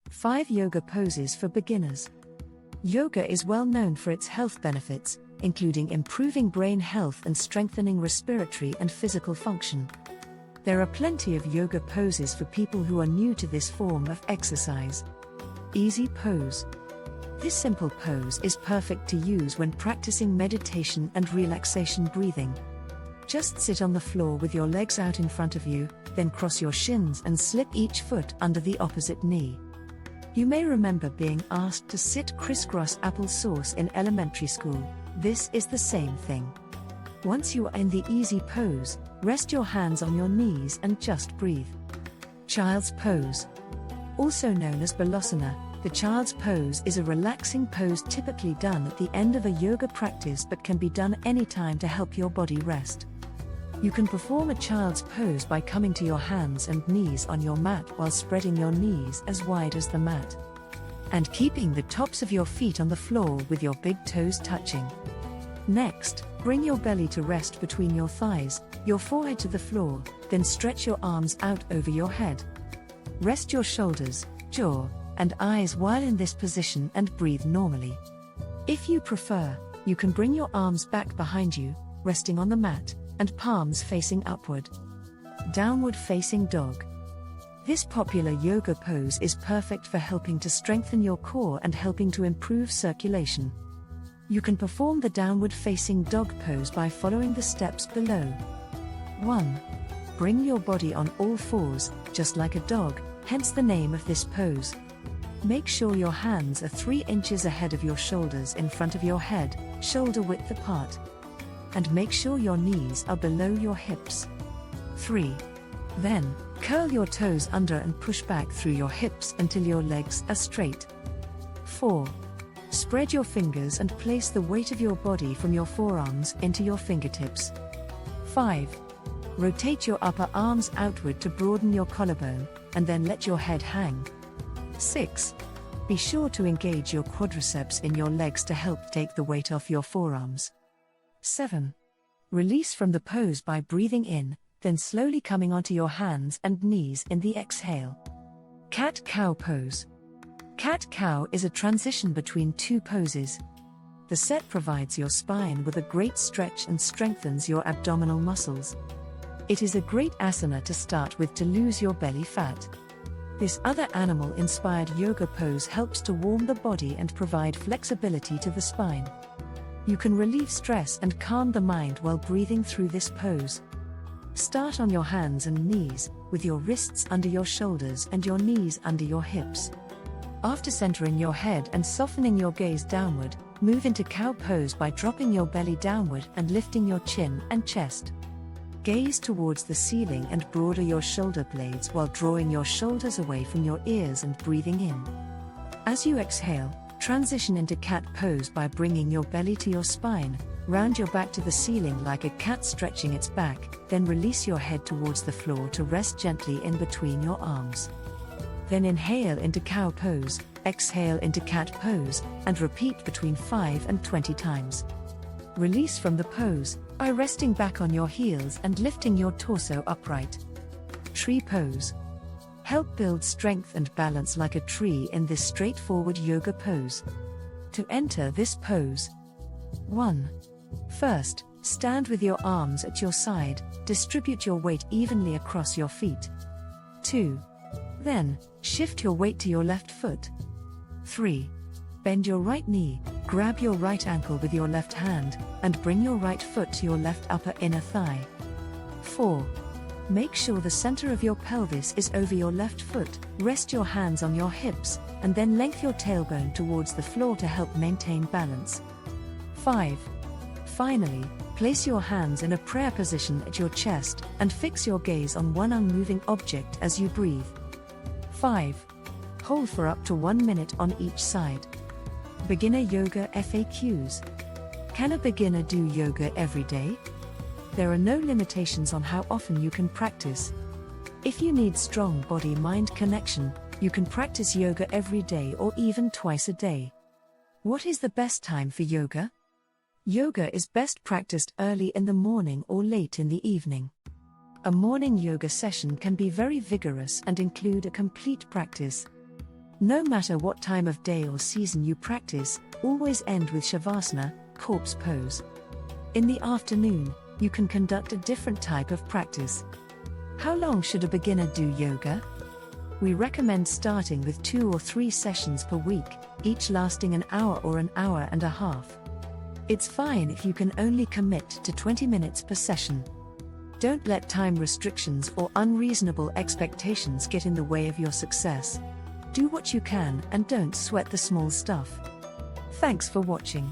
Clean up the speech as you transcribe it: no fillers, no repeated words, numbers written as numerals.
5 Yoga Poses for Beginners. Yoga is well known for its health benefits, including improving brain health and strengthening respiratory and physical function. There are plenty of yoga poses for people who are new to this form of exercise. Easy pose. This simple pose is perfect to use when practicing meditation and relaxation breathing. Just sit on the floor with your legs out in front of you, then cross your shins and slip each foot under the opposite knee. You may remember being asked to sit crisscross applesauce in elementary school. This is the same thing. Once you are in the easy pose, rest your hands on your knees and just breathe. Child's pose. Also known as Balasana, the child's pose is a relaxing pose typically done at the end of a yoga practice but can be done anytime to help your body rest. You can perform a child's pose by coming to your hands and knees on your mat while spreading your knees as wide as the mat. And keeping the tops of your feet on the floor with your big toes touching. Next, bring your belly to rest between your thighs, your forehead to the floor, then stretch your arms out over your head. Rest your shoulders, jaw, and eyes while in this position and breathe normally. If you prefer, you can bring your arms back behind you, resting on the mat, and palms facing upward. Downward facing dog. This popular yoga pose is perfect for helping to strengthen your core and helping to improve circulation. You can perform the downward facing dog pose by following the steps below. 1. Bring your body on all fours, just like a dog, hence the name of this pose. Make sure your hands are 3 inches ahead of your shoulders in front of your head, shoulder width apart. And make sure your knees are below your hips. 3. Then, curl your toes under and push back through your hips until your legs are straight. 4. Spread your fingers and place the weight of your body from your forearms into your fingertips. 5. Rotate your upper arms outward to broaden your collarbone, and then let your head hang. 6. Be sure to engage your quadriceps in your legs to help take the weight off your forearms. 7. Release from the pose by breathing in, then slowly coming onto your hands and knees in the exhale. Cat-cow pose. Cat-cow is a transition between 2 poses. The set provides your spine with a great stretch and strengthens your abdominal muscles. It is a great asana to start with to lose your belly fat. This other animal-inspired yoga pose helps to warm the body and provide flexibility to the spine. You can relieve stress and calm the mind while breathing through this pose. Start on your hands and knees, with your wrists under your shoulders and your knees under your hips. After centering your head and softening your gaze downward, move into cow pose by dropping your belly downward and lifting your chin and chest. Gaze towards the ceiling and broaden your shoulder blades while drawing your shoulders away from your ears and breathing in. As you exhale, transition into cat pose by bringing your belly to your spine, round your back to the ceiling like a cat stretching its back, then release your head towards the floor to rest gently in between your arms. Then inhale into cow pose, exhale into cat pose, and repeat between 5 and 20 times. Release from the pose by resting back on your heels and lifting your torso upright. Tree pose. Help build strength and balance like a tree in this straightforward yoga pose. To enter this pose. 1. First, stand with your arms at your side, distribute your weight evenly across your feet. 2. Then, shift your weight to your left foot. 3. Bend your right knee, grab your right ankle with your left hand, and bring your right foot to your left upper inner thigh. 4. Make sure the center of your pelvis is over your left foot, rest your hands on your hips, and then lengthen your tailbone towards the floor to help maintain balance. 5. Finally, place your hands in a prayer position at your chest, and fix your gaze on one unmoving object as you breathe. 5. Hold for up to 1 minute on each side. Beginner Yoga FAQs. Can a beginner do yoga every day? There are no limitations on how often you can practice. If you need strong body-mind connection, you can practice yoga every day or even twice a day. What is the best time for yoga? Yoga is best practiced early in the morning or late in the evening. A morning yoga session can be very vigorous and include a complete practice. No matter what time of day or season you practice, always end with Shavasana, corpse pose. In the afternoon, you can conduct a different type of practice. How long should a beginner do yoga? We recommend starting with 2 or 3 sessions per week, each lasting an hour or an hour and a half. It's fine if you can only commit to 20 minutes per session. Don't let time restrictions or unreasonable expectations get in the way of your success. Do what you can and don't sweat the small stuff. Thanks for watching.